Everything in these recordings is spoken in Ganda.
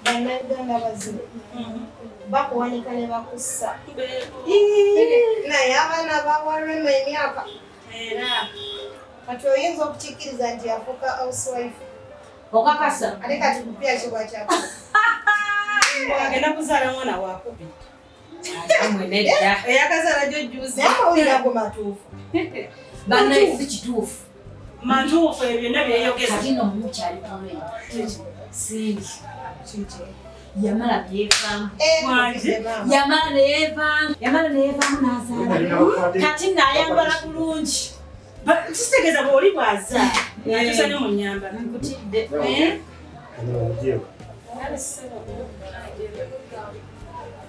Bannayuganda bazima bakuwanika ne bakussa naye abaana bawalwema emyaka era kati oyinza okukikkiriza nti yafuuka housewife okakasa ate kati kupya kibwa kyako agenda kuzaala mwana wakubi eyakazaala jojjuzi amawulirago matuufu bannaye si kituufu matuufu ebyo byonna byeyogeza kati nomukyali singi yamala neyevamu yamala neyevamu nazaala kati nayambala bulungi kitegeeza bwoli bwaza atusa ne mu nnyamba nkutidde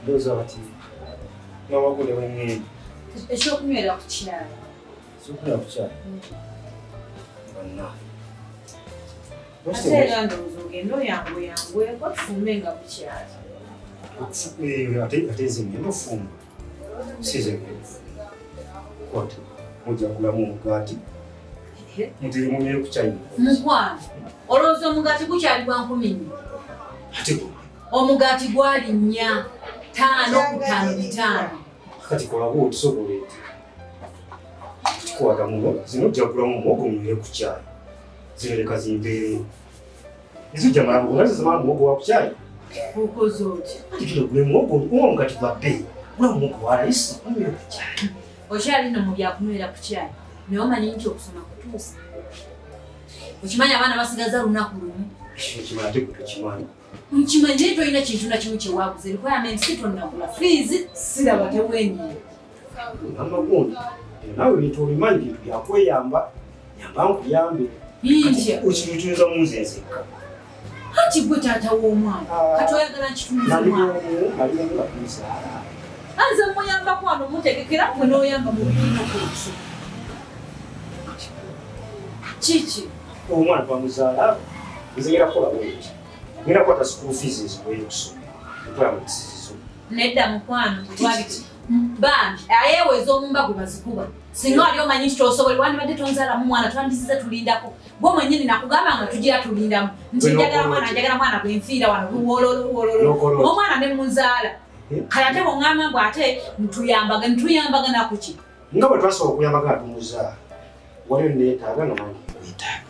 ndowooza bati nawagule wengendo ekyokunywera ku kyalo sokunywera ku kyalo banna ate era ndowooza ogenda oyangweyangweko tufume nga bukyalo ate nze ngenda ofumba sizegenda kwate mujagulamu omugaati mutegemumere ku kyayina mukwano olowooza omugaati gukyali gwa 10 ate omugaati gwali 4 5 5 kati kolabo otusobola eti tukwata muno zino jagulamu muwogo munywere ku kyayi zino leka zimbeere ezo jamala mugongazi zamala muwogo wa ku kyayi okoze oti ati tulagule muwogo uwa omugaati gwa bbeeyi gula muwogo wa layisi munywere ku kyayi okyalino mu byakunywera ku kyayi naye omanyi nti okusoma kutuusa okimanyi abaana basigaza lunaku lumu okimala ate kutokimanyi nkimanyi naye tolina kintu na kimu kyewaguza requirement si tonnagula fees siraba tebwenyini amagundi nawe bintu obimanyi bintu byakweyamba yamba nkuyambe okibituuza munze nzekka anti gwe taata w'omwana kati oyagala nkituuza omwana anze muyambako wano mutegekera mwe n'oyamba mu bibiina okusa kiki omwana twamuzaala nzengera kukola bweki ngenda kukwata school fees eziwere okusoma employment nedda mukwano bambi ayeeweza omumba gwe bazikuba singa wali omanyi nti tosobola wandibadde tonzaalamu mwana twandisize tulindako gwe mwenyini nakugamba nga tugira tulindamu nti njagala mwana bwenfiira wano wololo omwana ne muzaala kale ate bweŋŋamba mbw ate ntuyambagana kuki nga bwe twasobola okuyambagana tumuzaala waliyo neetaaga nga manyi wetaaga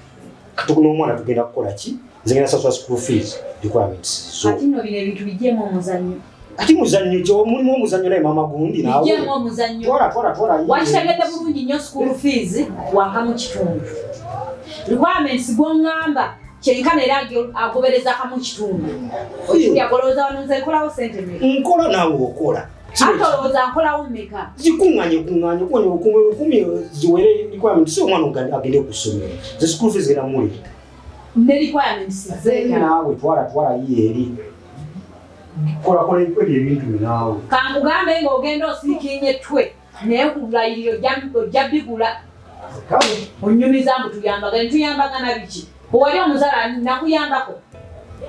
katukuno omwana tugenda kukola ki nzengera sasula school fees requirements zo ati no bino ebintu bijjemu omuzannyo ati muzannyo kyo mulimu omuzannyo naye mama gundi nawe bijjemu omuzannyo twala wakitegedde bulungi nnyo school fees waka mu kitundu requirements gw'oŋŋamba kyenkana era agobereza kamu kitundu oyagolooza wanonza ekolawo sente mmeka nkola naawe okola ate olowooza nkolawo mmeka zikuŋŋanye kuŋŋanye okumi ziwere requirements si omwana agende ku ssomero ze school fees genda muleeta ne requirements zeeta naawe twala yeeri kola ebyo ebintu binaawe kankugambe ng'ogenda osiikinye ettwe naye kulayiriro ojja bigula onyumiza mbu tuyambagana biki bwewali omuzaala nakuyambako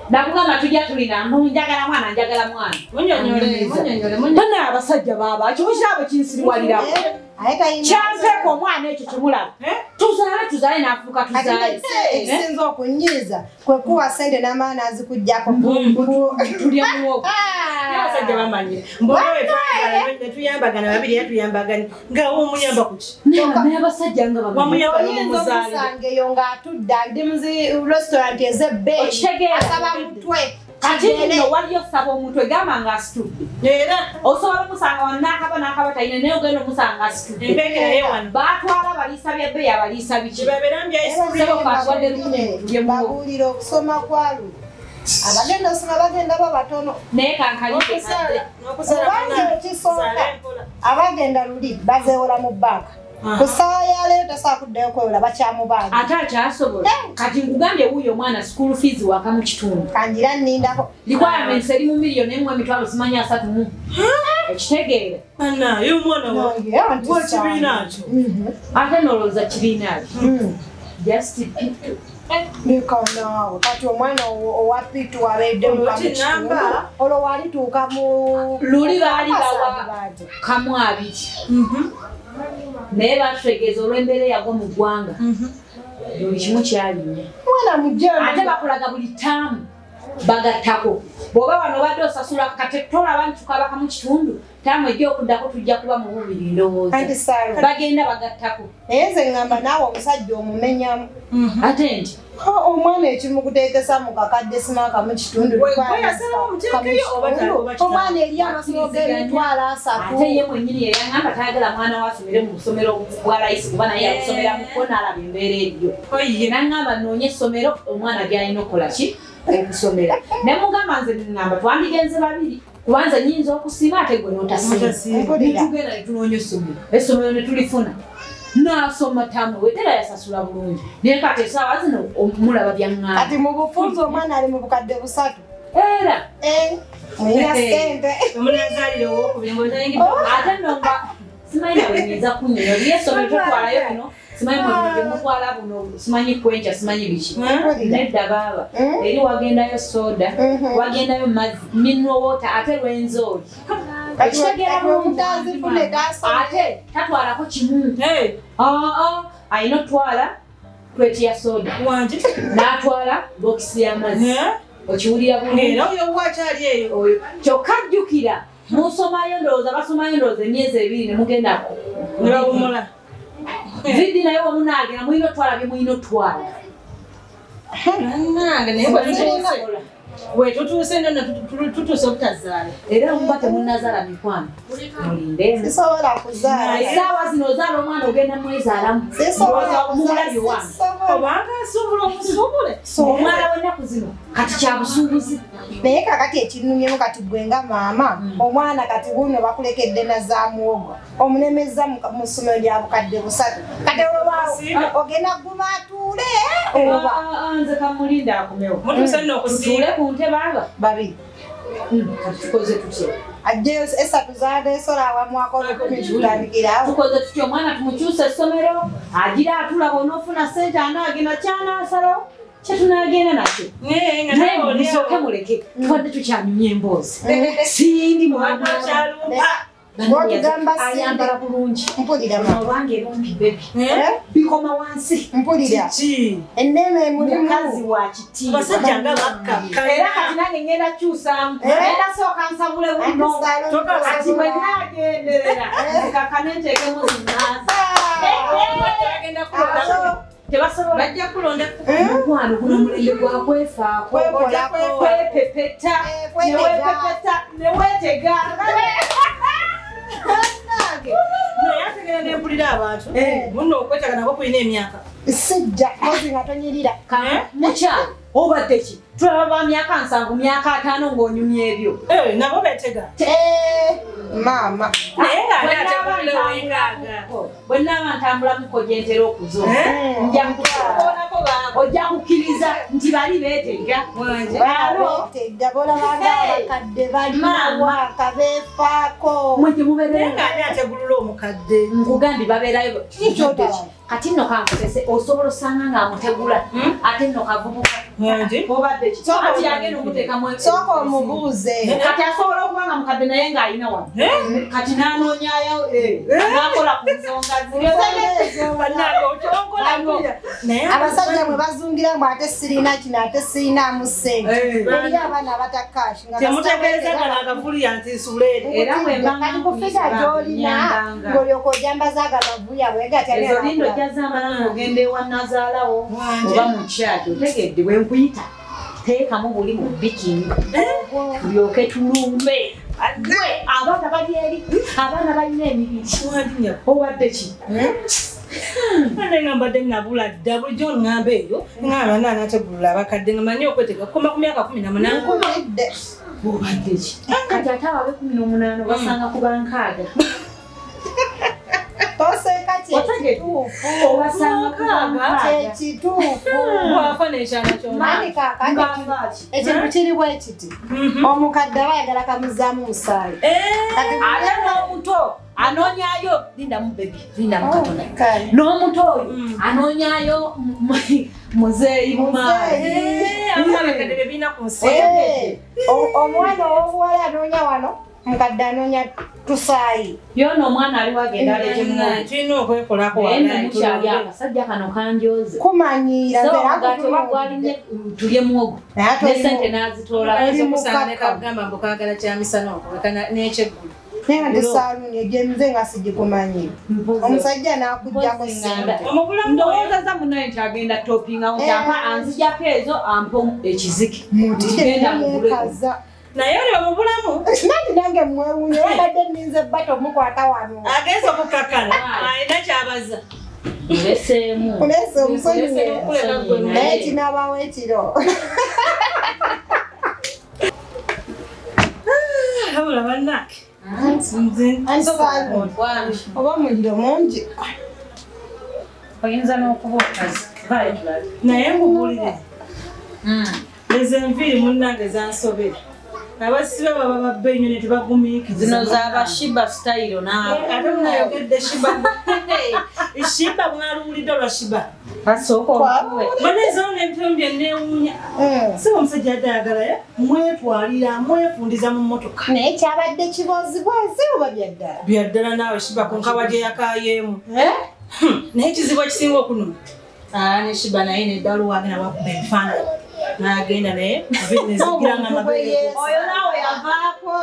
nakugamba tujja tulina njagala mwana bana abasajja baaba kimu kyabo kinsiriwalirako kyanteeka omwana ekyo kimulaba tuzaale n'afuuka tuzaale ekisinza okunnyiza kwe kuwa sente n'amaana azikugjako tulya muwogo abasajja bamanyire netuyambagana babiri yatuyambagane nga womuyamba kuki naye abasajja nga oyinza omusangeyo ng'atudde ndi muzi restaurant ez'ebbeeyi asaba mutwe kati nno waliyo saba omuntu egamba nga asitudde era osobola omusanga wano n'akaba talina naye ogenda omusanga asitudde baatwala baliisa bya bbeeyi abaliisa biki babuulira okusoma kwalu abagenda osoma bagenda babatono naye kankalike obanga ekisooka abagenda luli bazeewola mu bbaaka ku ssaawa ya leero tasobola kuddayo kwewola bakyamubaagi ate akyasobola kati nkugambye wuuyo omwana school fees waka mu kitundu kanjira nnindako requirements eri mu miliyoni emu emitwalo simanyi 3 ekitegeera naye omwana wakibiina kyo ate nolowooza kibiina kyo just people Nikonaawo kati omwana owa pitu abeddemu kamukitundu olwo walituuka mu luli baali bawa kamu 2 naye batutegeeza olw'embeera yago mu ggwanga buli kimu kyalinnye mwana mujja ate bakulaga buli taamu bagattako bw'oba wano obadde osasula kate tolaba nti tukabaka mu kitundu taamu ejja okuddako tujja kuba mu bubiri ndowooza bagenda bagattako naye nze ŋŋamba naawe omusajja omumenyamu ate nti omwana ekimu kuteekesa mu kakadde simaaka mu kitundu omwana eri amasomero g'emitwalo 3 ate ye mwennyini yeyaŋŋamba tayagala mwana wasomere mu busomero bwa layisi kuba naye yakusomera muko n'alaba embeera eryo naŋŋamba noonye essomero omwana gy'alina okukola ki okusomera ne mugamba nze ŋŋamba twandigenze babiri kubanza nyinza okusiima ate gwe n'otasiima netugenda ne tunoonya essomero ne tulifuna n'asoma tamu wetera yasasula bulungi naye kati essaawa zino mulaba byaŋŋamba kati mu bufunza omwana ali mu bukadde 3 era mulina ssente ate nno nga simanyi nawe nyinza kunyonyo liyo essomero totwalayo bino simanyi mutwala buno simanyi kwenca simanyi biki nedda baaba eri wagendayo soda wagendayo mineral water ate lwenzooli ekitegeera ate tatwalako kimu ayina otwala kweti ya soda n'atwala bokisi y'amazzi okiwulira bulungi kyokka jjukira musomayo ndowooza basomayo ndowooza emyezi 2 ne mugenda vidi naye wamunaagera mulina otwala bye mulina otwala wetutuuse nno tutuuse obutazaala era muba temunnazaala mikwano mulinde sisobola kuzaala essaawa zino ozaala omwana ogenda mwezaalamu mumulabye wange obanga asuubula omusuubule omwana w'ennaku zino kati kyabusuubuzi naye kakati ekinnumyemu kati gwe nga maama omwana kati buno bakulekedde na za muwogo omunemeza mu ssomero lya bukadde 3 kati olwaawo ogenda guma atuule oba nze kamulinda akomewo mutuuse nno okusiiba ku ntebe aba babiri kati tukoze tutya ajjeyo 3 zadeesola awamu akola 10 tutandikirawo tukoze tutya omwana tumukyusa essomero agira atulaba onoofuna ssente anaagenda kyanaasalawo kyetunaagenda nakyo naye musooke muleke tubadde tukyanyumya emboozi sindi ayambala bulungi olwange ebombi bebi bikoma wansi mpulira enneme emulimu mukazi wa kitiibwa basajja nga bakkakka era kati nange ngenda kyusaamu era sooka nsabule buno kati bwe naagenderera zikakkane nteekemu zinnaasa tebasobola bajja kulonda mukwano guno omulembe gwa kwefaako kwepepeta neweetega naye ategera nempulira abantu muno okwetaaga nako kulina emyaka sijja kozi nga tonyirira mukyalo obadde ki tulaba ba myaka 7 myaka 5 ng'onyumya ebyo nabo beetega maama naye ngaatekulewengaaga bwe naaba ntambulamuko gye ntera okuzoa ojja kukkiriza nti bali beetega beetega bolabanga abakadde balinawaaka beefaako mwete mubeere ngaani ategulula omukadde nkugambye babeerayo kati nno kankosese osobola osanga ng'amutegula ate nno kavubuka obadde ki ati yagenda omuteekamu sooka omubuuze kati asobola okuba nga mukadde naye ng'alina wano kati n'anoonyayo n'akola ku nsonga abasajja bwe bazungiramu ate sirina kino ate sirinaamu ssente eri abaana abatakashi temutegeeza nga nagavuliya nti suleeri era kati kufiga gy'olina ng'olyoka ojambazaaga mavuya ezo lindo gyazamala ng'ogenda ewa nazaalawo oba mu kyaki otegedde bwe nkuyita teekamu buli mu bikini tulyoke tulumbe abaana bali eri abaana balina emibiri obadde ki ane nga mbadde nabula dda bulijjo oŋŋamba eyo ŋŋamba naanategulula abakadde nga manyi okwetega kukoma ku myaka 18 obadde ki kati ate ababe 18 basanga ku bankaaga toseeka kyekituufu bwafa nekyana kyomani kakati ekintu kiri bwe kiti omukadde aba ayagala kamuzaamu musaayi ate n'omuto anoonyayo lindamu bebi lindamu katonda n'omuto oyo anoonyayo muzeeyi mumaali abakadde bebina ku nsi omwana ow'obuwala anoonya wano mukadde anoonya tusaayi yono omwana ali wagenda aleke mwana tulina okwekolako akasajja kano kanjoze kumanyiira gwalinnye tulye muwogo nesente nazitoolakagamba mbukagala kyamisana okubekana n'ekyeggulu naye ate Saloon egyemize nga sigikumanyi omusajja n'akuggyako sente ndowooza za munaye nti agenda topinga kyampa anzijako ezo ampa ekiziki genda mugulekaza naye oli omubulamu nanti nange mwewunye wabadde nninze bato mukwata wano agenza okukakala alina kyabaza uleseemu ulese omusonyiye naye kinaabawo ekiro habula bannake oba muliro mungi oyinza n'okuba okazi naye mubulire ezo enviiri munnange zansobera abasibe baba babbe nnyo ne tebagumiikiza zino zaba Sheebah style naawe ate munayogedde Sheebah mwaluwulidde olwa Sheebah kasooka okuwe baneezawo n'empiro byenneewuunya si omusajja addayagalayo mwetwalira mwefundiza mu mmotoka naye kyabadde kiboozibozi oba byaddala byaddala naawe Sheebah ku nkawa gye yakayeemu naye ekizibu ekisinga okunuma ne Sheebah naye neddala owagenda wakuba ebifaananyi n'agenda naye nezigiranga amabere oyo naawe yavaako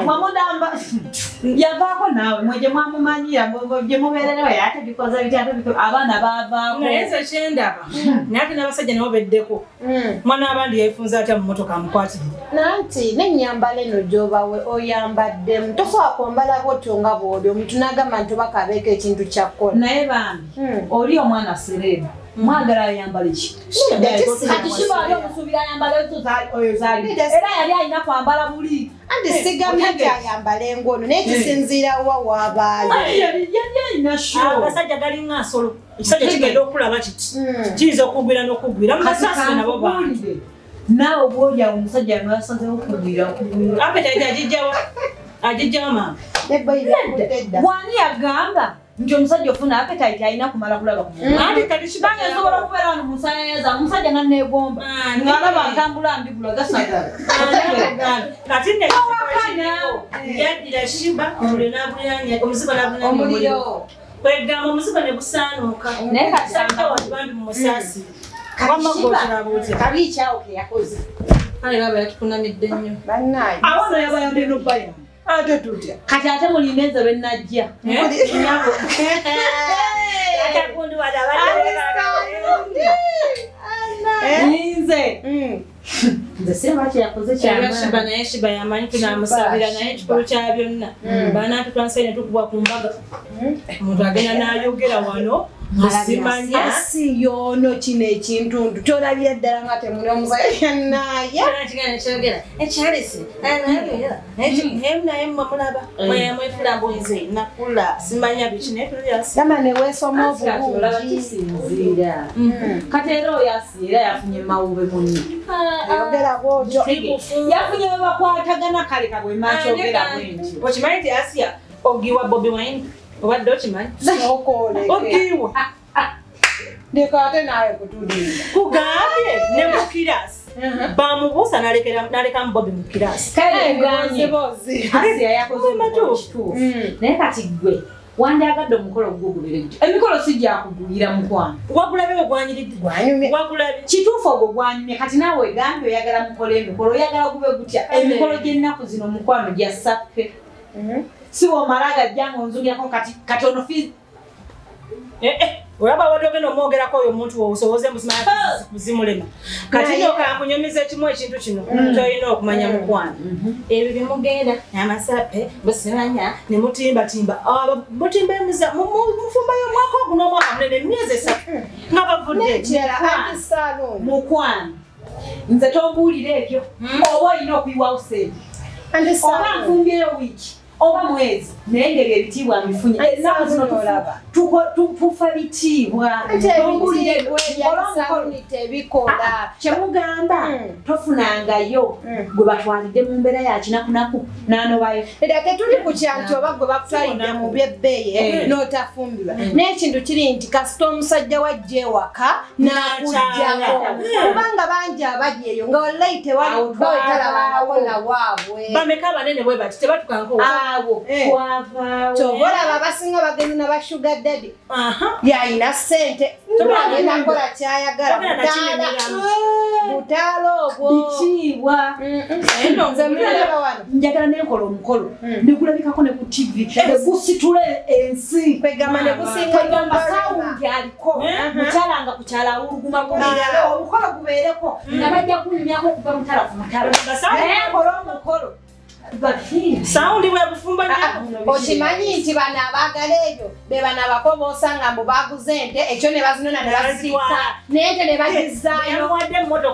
mwamudamba yavaako naawe mweje mwamumanyira gye mubeererewo ate bikoza biti ate abaana baavaako naye nze kyendaba naye ate n'abasajja nabo beddeko mwana abandi yayifunza atya mu mmotoka amukwatirire nanti n'ennyambala eno gy'obawe oyambaddemu tosobola kwambala bwotyo nga bw'oli omuntu n'agamba nti obakabeeko ekintu kyakkola naye bambi oli omwana sereeba mwagala ayambala ki kati Sheebah ali omusuubira ayambala oyo zaali era yali alina kwambala buli anti sigamye nti ayambala engono naye kisinziira wa waabaayo yali alina sho abasajja galinga nsolo ekisajja kigenda okulaba kiti kiyinza okugwira n'okugwira mumasasi nabo bantu naawe bwolyawo omusajja yanasazeho okugwira apetaiti agijjawa maama bwani yagamba nti omusajja ofuna appetite alina kumala kulaba kubanga nsobola okubeera wano musayayaza omusajja nanneegomba ngaalaba ntambula mbigula gasagala yaddira Sheebah omuzigo nabuliromuliro kwegamba omuzigo ne gusaanuuka naye kati bambi mumusasi kabi kyawo ke yakoze ale baba yatukunamidde nnyo bannaye awono yabayambe nobaya ate tutya kati ate mulinda enze lwe najja nze nze sirabaki yakoze Sheebah naye Sheebah yamanyi tunamusabira naye ekikulu kya byonna banaatutwanse ne tukubwa ku mbaga omuntu agenda n'ayogera wano musimanya si yono kino ekintundu kyolabye ddala nga temuli omusajja naye kigenda kyogera ekyalisi naye mwemulaba mwefulambulize nakula simanya biki naye tulyasi gamba neweesoma obulungi kisinziira kati era oyo asiira yafunye mawube munne ayogera bwotyo yafunye we bakwatagana kale kabwe makyogera bwenti okimanyi nti Asia ogiwa Bobi Wine obadde okimanyi ogiwa ndeka ate naawe kutulinda kugambye ne mu kirasi bamubuusa n'alekamu Bobi mu kirasi Asia yakoze omukituufu naye kati gwe wandyagadde omukolo gugubire gutyo emikolo sijjakugulira mukwano wagulabe we gwanyiridde wagulabe kituufu ogwo gwanyumye kati naawe egambye oyagala mukola emikolo oyagala gube gutya emikolo gy'ennaku zino mukwano gyasappe si womala gajjanga onzugirako kati ono fi olaba wadde ogenda omwogerako oyo omuntu wosoboze muzimulema kati nyo kankunyumiza ekimu ekintu kino kyolina okumanya mukwano ebyo byemugenda amasape busimanya nemutimbatimba mutimba mufumba y'omwaka ogu n'omwaka munene emyezi 3 nga bavudde mukwano nze tombuulira ebyo oba olina okuyiwawo sente oba nfumbyeyo wiiki oba mwezi naye ngeri ebitiibwa mbifunye tufa bitiibwa olw'omulimu Saloon tebikola. Kyemugamba tofunangayo gwe batwalidde mu mbeera ya kinakunaku n'anobayo. Era tetuli ku kyanti oba gwe bakutwalidde mu byebbeeyi n'otafumbirwa. N'ekintu kiri nti kasita omusajja wajja ewaka n'akuggyako. Kubanga bangi abali eyo nga wallahi tewali talabangako nawaabwe. Bameka banene bwe bati tebatukanko. Awo twavaawo. Olaba abasinga bagenzi n'aba sugar daddy. Yalina ssente. Agenda kukola kyayagala. Butaala ogwo. Bikiibwa. Nze mulaba wano. Njagala nenkola omukolo. Nekulabikako ne ku TV. Negusitule ensi. Kwegamba negusinga sawundi aliko. Mukyala nga kukyala awuluguma kulira. Omukolo gubeereko. Nga bajja kunyumyako okuva mutala ku mutala. Nenkola omukolo. Sawundi bwe bufumba okimanyi nti bano abaagala ebyo be bano abakoba osanga mbu baguze ente ekyo ne bazinona ne bazisiika n'ente ne bagizaayo ekikulu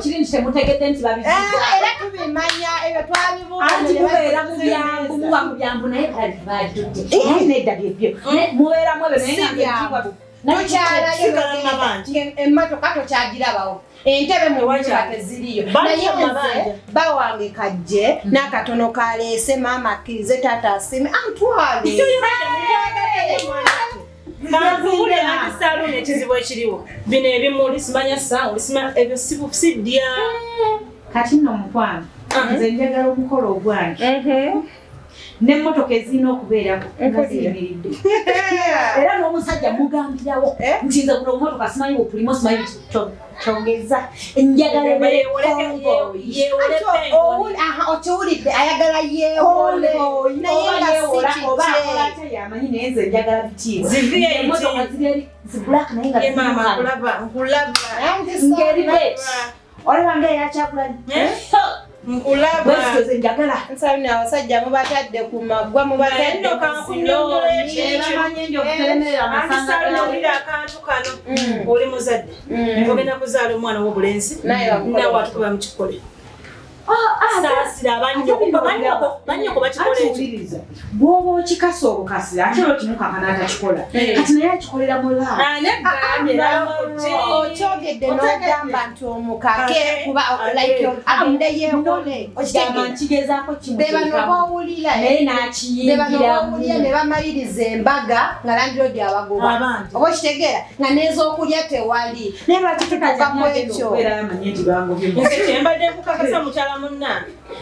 kiri nti temutegedde nti babizizaayo era tubimanya ebyo anti mubeera mu byambu muba mu byambu naye kale tebajjudde naye nedda byebyo mubeeramu ebyo naye nga emmotoka tokyagirabawo entebe mu wajja teziriyo naye nze bawange kajje n'akatono kaleese maama akkirize taata asime antwale Kanvule ati Saloon ekizibu ekiriwo bino ebimuli simanya sangu lisima ebyo sidya kati nno mukwano nze njagala omukolo ogwange n'emmotoka ezirina okubeerako nga ziyimiridde era n'omusajja mugambirawo nti nze guno ommotoka simanyi bupulimo simanyi kyongeza njagala okiwulidde ayagala yeewole naye nga si kikye yamanyi naye nze njagala bitiibwa emmotoka ziri zibulaka naye nga ngeri bet olaba ngaeyakyakulani nkulaba njagala Saloon abasajja mubatadde ku maggwa mubatadde akantu kano oli muzadde ogenda kuzaala omwana w'obulenzi nawe atukuba mukikole bwoba okikasa obukasi ate olwokimukaka n'atakikola kati naye akikolera okyogedde n'ogamba nti omukake kuba agende yeewole nkigezaako bebano bowulira ne bamaliriza embaga nga landirodi abagoba oba okitegeera nga n'ez'okulya tewali naye lwaki tutuukamu ekyo embadde nkukakasa mukyala munna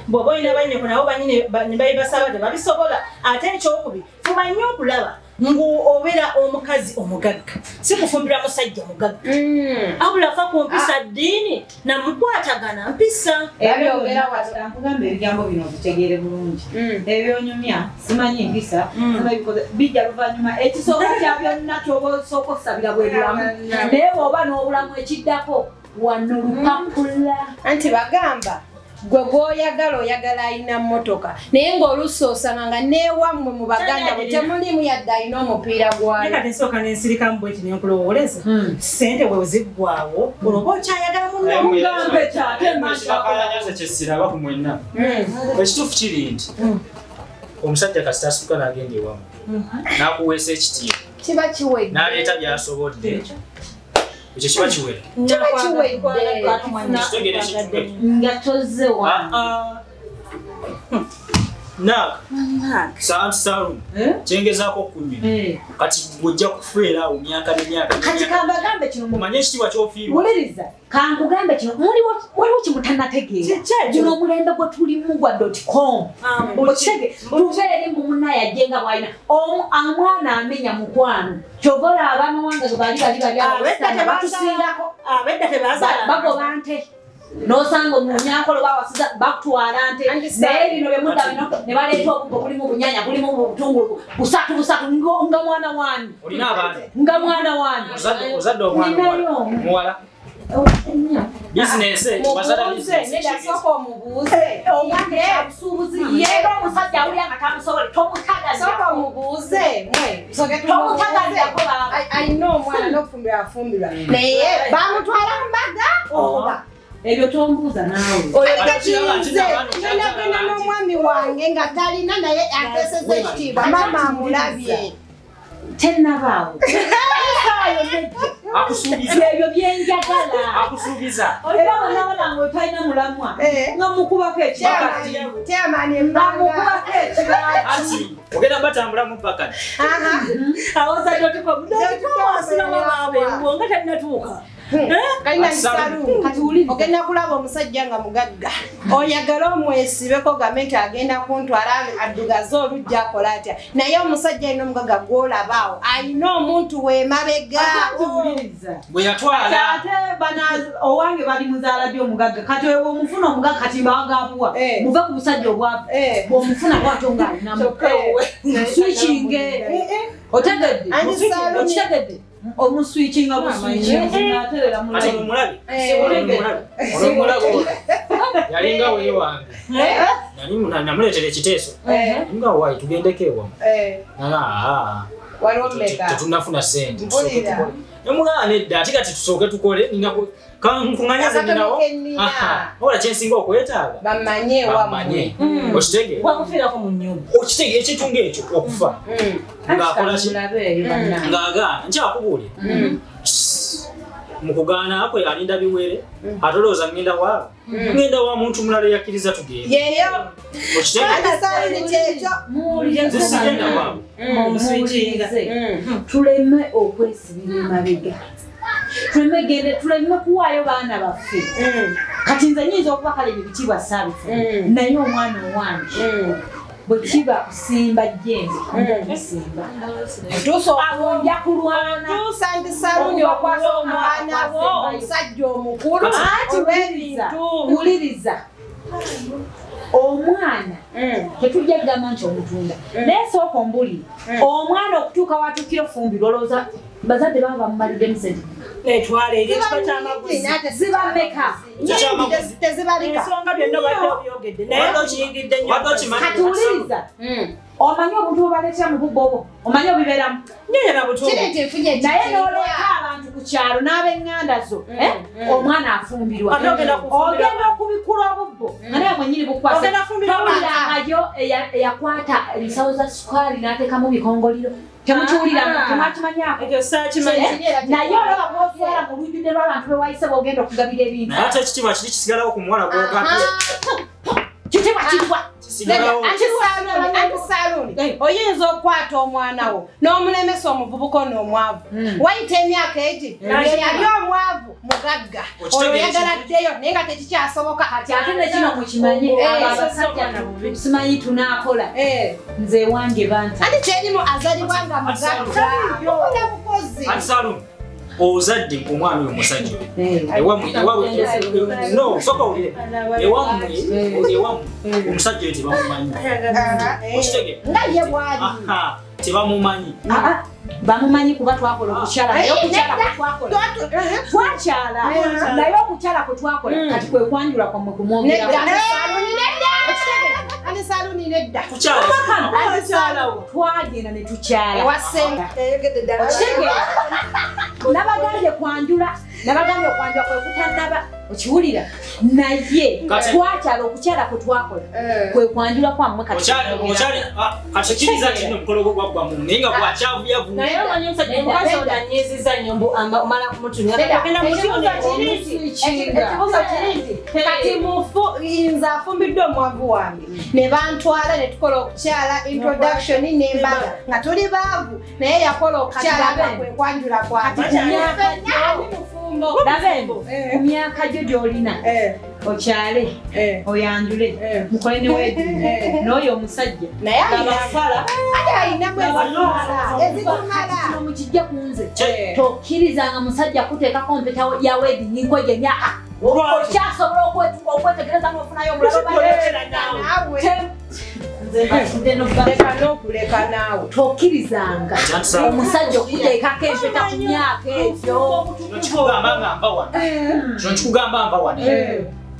bw'oba olina bannyoko nabo banyini ne babibasaba tebabisobola ate ekyokubi fuba nnyo okulaba ng'obeera omukazi omugagga si kufumbira musajja mugagga abula fa ku mpisa ddiini namukwatagana mpisa nkugamba ebigambo bino obitegeere bulungi ebyonyumya simanyi mpisa bijja luvannyuma ekisooka kya byonna kyoba osooka okusabira bwe bulamu naye bw'oba n'obulamu ekiddako wano lupapula anti bagamba gwe gwoyagala oyagala alina mmotoka naye ng'oluusi osanga nga neewammwe mu baganda bwe temulimu yadde alina omupiira gwayo kati nsooka nensirikamu bweti nenkulowooleza ssente bwe ziggwawo olwoba okyayagala mugambe kyate kyesiraba ku mwenna ekituufu kiri nti omusajja kasita asituka n'agenda ewamu n'akuweesa ekitiibwa kiba kiwedde n'aleeta by'asobodde ekyo kiba kiwedde nga tozewa Anti Saloon kyengezaako okunywa kati gojja kufeera awo myaka n'emyaka kati kambagambe kino omanye ekitiibwa ky'ofiirwa wuliriza kankugambe kino waliwo kimutannategeera gino omulembe gwe tulimu gwa .com tuve eri mu munnaye ajjenga bwalina omwana amenya mukwano kyova olaba amawanga gebali batusingako bagoba nte n'osanga omunyankolo bawasiza bakutwala nte naye bino byemudda bino ne baleeta obubbo bulimu obunyanya bulimu obutungulu busatu nga mwana wani olina abaana nga mwana wani ozadde omwana muwala bizinesi wazala nedasooka omubuuze obusuubuzi yeera omusajja awulya nga tamusobole tomutagazsooka omubuuze alina omwana n'okufumbirwa afumbirwa naye bamutwala mbaga oba ebyo tombuuza naawe oyo gakirinze nagenda n'omwami wange nga talina naye ateeseza ekitiibwa maama amulabye tennabaawo Sayo neje. Akusuubiza. Ebyo byenjagala. Akusuubiza. Era wanaona ngo talina mulamwa. Nga mukubako ekibakati. Chairman Mukubako ekibakati. Ati ogenda batambula mu bakati. Awoza dotiko asina babawe ngo talina tuuka. Kalina Saloon kati uli ogenda kulaba omusajja nga mugagga oyagala omwesibeko gamente agenda kuntwala addugaza olujja akola atya naye omusajja ino mugagga gwolabaawo ayina omuntu wemabega bwe yatwala ate bana owange bali muzaala dy omugagga kati wewe omufuna omugagga kati mbawagabuwa muve ku busajja obwavu bw'omufuna bwatyo nga alinamuswikinge otegedde okitegedde omuswichinga buswichinga aterera ati mumulabe yalinga wewe wange namuleetera ekiteeso nga wayi tugendeko ewamu tetunafuna sente nemugana nedda ate kati tusooke tukole nkuŋanyaze ninawo ola kyensinga okwetaaga bamanye okitege okitege ekitunga ekyo okufa ngaakolaki ngaagaana nkyakubuulira mukugaana kwe alinda biwere atolooza ngenda wa muntu mulala yakkiriza tugende zisigenda waamu tuleme okwesibira emabega tuleme kuwaayo baana baffe kati nze nyinza okuba kale ebibitibwa saabifu naye omwana owange bwe kiba kusimba jjembe simba awonja kulwana Sandi Saloon okwasa omwana wo omusajja omukulu wuliriza omwana tetujja kugamba nti omutunda naye sooka ombulire omwana okutuuka watukira fumbi lolooza bazadde baba bamumalidde musente netwale eri ekifo ky'amaguzi zibameka tezibalika ensonga byonna badde obyogedde naye okiyingidde nnyo kati wuliriza omanyi obuntu bwebaleetera mu bubbo obwo omanyi obibeeramu nyenya butuufu naye n'oleeta abantu ku kyalo n'ab'eŋŋanda zo omwana afumbirwa ogenda okubikula obubbo nga naye mwenyini bukwasawulirangayo eyakwata ensawo za sukaali n'ateekamu bikongoliro temukiwuliramu temwakimanyako naye olaba bwotwala mu lujjudde lw'abantu bewayise bwogenda okugabira ebintu naye ate ekitiibwa kiri kisigalawo ku muwala gwogabye kitibwa kirwa Anti Saloon oyinza okukwata omwana wo n'omulemesa omuvubuka n'omwavu wayita emyaka egi yali omwavu mugagga oyagala ddeyo naye nga tekikyasoboka kati ate nekino mukimanyi abasajja simanyi tunaakola nze wange banta ati kyerimu azalibwa nga mugagga bukozi Anti Saloon ozadde omwana oyo musajja no soka ulire ewamu omusajja oyo tebamumanyi okitege nga ye bwali tebamumanyi bamumanyi kuba twakola okukyala naye okukyala kwetwakola twakyala naye okukyala kwe twakola kati kwe kwanjula kwamwe kumwogera Anti Saloon nedda twagenda ne tukyala ewasenga nabagambye kwanjula kwe kutanaba okiwulira naye twakyala okukyala kwe twakola kwe kwanjula kwammwe katikiriza nti omukolo gwo gwaggwamu naye nga bwakyavuyavu naye omanyi omusajja omukazi odanyiziza nnyo omala kumutunya ekibuzo kiri kati nze afumbiddwe omwavu wange ne bantwala ne tukola okukyala introduction n'embaga nga tuli baavu naye yakola okukyala nga kwe kwanjula kwange ku myaka gyo gy'olina okyale oyanjule mukole ne wedding n'oyo omusajja naye abafala alina kino mukijja ku nze tokkirizanga musajja kuteeka kompeta ya wedding nkoje emyaka okyasobola okwetegereza n'ofunayo n'okuleka naawe tokkirizanga omusajja okuteekako empeta ku myaka ebyo kino kikugamba mba wano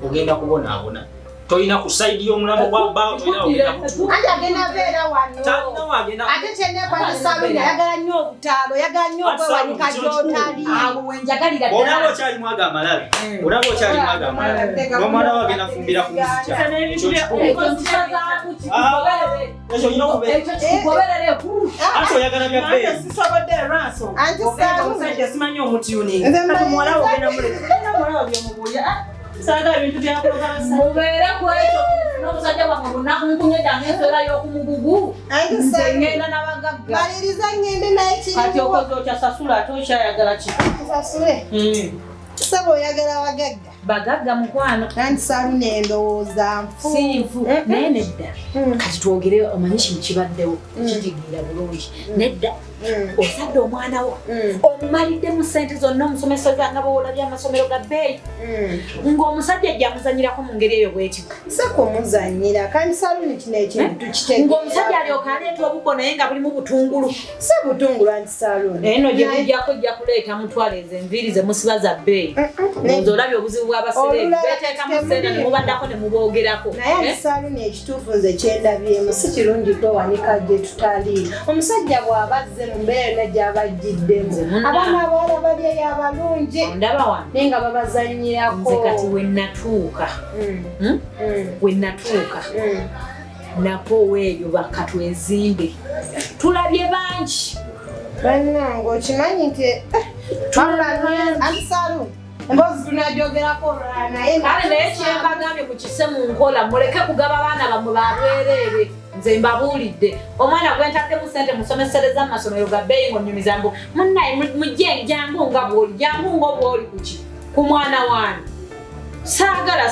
ogenda kubonaabona toyina ku side y'omulambo gwa bbawo toyina ogenda kutuuka. Ate agenda beera wano. Talina wagenda. Ate kyenekwa Saloon yagala nnyo obutaalo, yagala nnyo okwewanika gy'otali. Awo wenjagalira ddala. Olaba okyalimu agamalabe. Olaba okyalimu agamalabe. N'omwana we agenda fumbira ku muzikya. Ekyo olina okubeera. Ate oyagala bya bbeeyi. Sisobodde ransom. Anti Saloon. Omusajja simanyi omutuning. Kati muwala we ogenda muleka. Muwala we byomubuulya. Saagala ebintu byakolokala sa. Mubeere ku ekyo n'omusajja wamwe lunaku nkunyedda n'enswera y'okumugugu. Anti Saloon. Ngenda n'abagagga. Maliriza ngende naye kiri. Kati okoze okyasasula ate okyayagala ki? Sasule. Sabo oyagala bagagga. Bagagga mukwano. Anti Saloon endowooza nfu. Si nfu. Naye nedda. Kati twogere omanyi kino kibaddewo. Kijigira bulungi. Nedda. Osadde omwana wo. Omumaliddemu ssente zonna omusomeseza nga bw'olabye amasomero ga bbeeyi. Ng'omusajja ajja amuzanyirako mu ngeri eyo bw'etyo. Si kumuzanyira kandi Saloon kino ekintu tukitegeera. Ng'omusajja alyoka aleeta obubbo naye nga bulimu butungulu. Si butungulu Anti Saloon. Eno gye mujjako ojja kuleeta mutwala ezo enviiri ze musiba za bbeeyi. Nze olabye obuzibu bw'abasereebu beeteekamu ssente ne mubaddako ne muboogerako. Naye Anti Saloon ekituufu nze kyendabyemu si kirungi kwewanika gye tutali. Omusajja bw'abazze mu mbeera yonna gy'abajjiddemu. Abaana abawala bali eyo abalungi. Ondaba wano. Naye nga babazannyirako. Nze kati wennatuuka. Wennatuuka. Nakoowa eyo bakatwezimbe. Tulabye bangi. Bannange okimanyi nti Anti Saloon emboozi tunagyogerako olulala naye kale naye kyembagambye mukise mu nkola muleke kugaba abaana bammwe babwereere. Nze mbabuulidde omwana gwe ntaddemu ssente musomesereza mu masomero ga bbeeyi ng'onnyumiza mbu munnaye mujje jangu nga bw'oli jangu ng'obw'oli kuki ku mwana wange. Saagala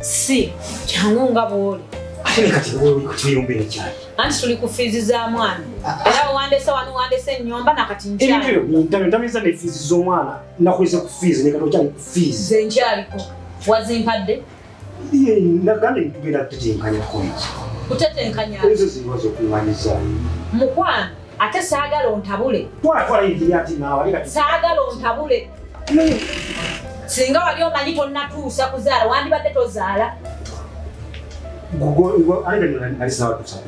si jangu nga bw'oli. Ate ne kati kiyumbire cyane. Anti tuli ku fiizi za mwana. Era wandese wano wandese ennyumba nakati nkyali. Ebintu ntamiza ne fiizi z'omwana nakweze ku fiizi ne kati okyali ku fiizi. Nze nkyaliko. Wazimpadde? Nagambye tugenda tutetenkanyako iki. Kutetenkanya. Ezo zibazo okuŋŋaanyiza. Mukwano ate saagala ontabule. Twala yiri ati naawe kati. Saagala ontabule. Singa wali omanyi tonnatuusa kuzaala wandibadde tozaala.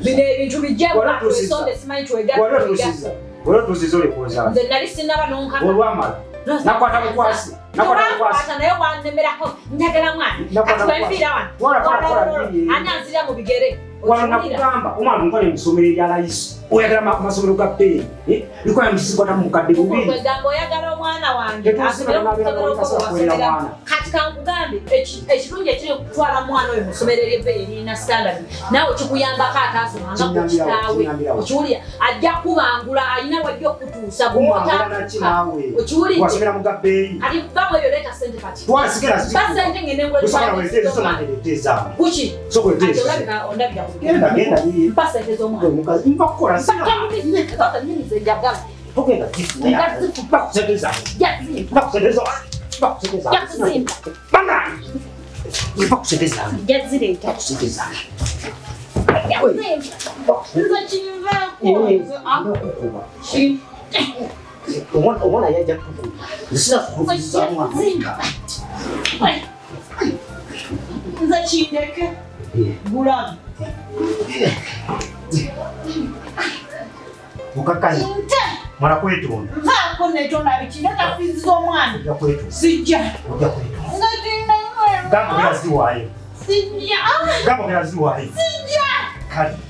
Bino ebintu bijja bwatwesonde simanyi twegattwegasa. Nze nali sinnaba nonkana. Olwamala. Nakwata bukwasi. Nakwata naye wannemerako njagala mwana. Kati wenfiira wano. Ani anzira mu bigere. Wano nakugamba omwana nkole musomero erya layisi. Oyagala masomero ga bbeeyi. Bikola mukisikwata mu mukadde bubiri. Kwegamba oyagala omwana wange. Kati kankugambe ekirungi ekiri okutwala mwana oyo mu ssomero ery'ebbeeyi eriyina standard. Naawe kikuyambako ataasomanga ku kitaawe. Okiwulira ajja kubangula alina wajja okutuusa okiwulire. Wasomera mu ga bbeeyi. Kati bamu ebyo leeta ssente kati. Twasigala basente ngende ngwekuki kuki ondabira genda yiyi basente z'omwana omukazi mva kukola nyinize njagala tugenda bakusendeza jazireeta omwana yajja kukuba zisina kukubiza omwana nze kindeke gulamu mukakanya mwana kwetonda nvaako netonda bikindeka fiizi z'omwana sijja gambo geraziwaayo sijja gambo geraziwaayo sijja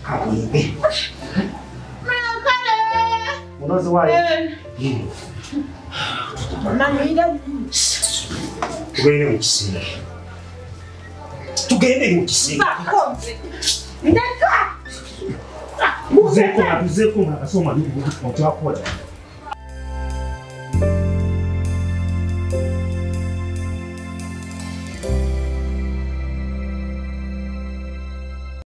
kalimbe unoziwaayo tugende mu kisinga tugende mu kisinga ndeka tuzeeko nakasoma otwakola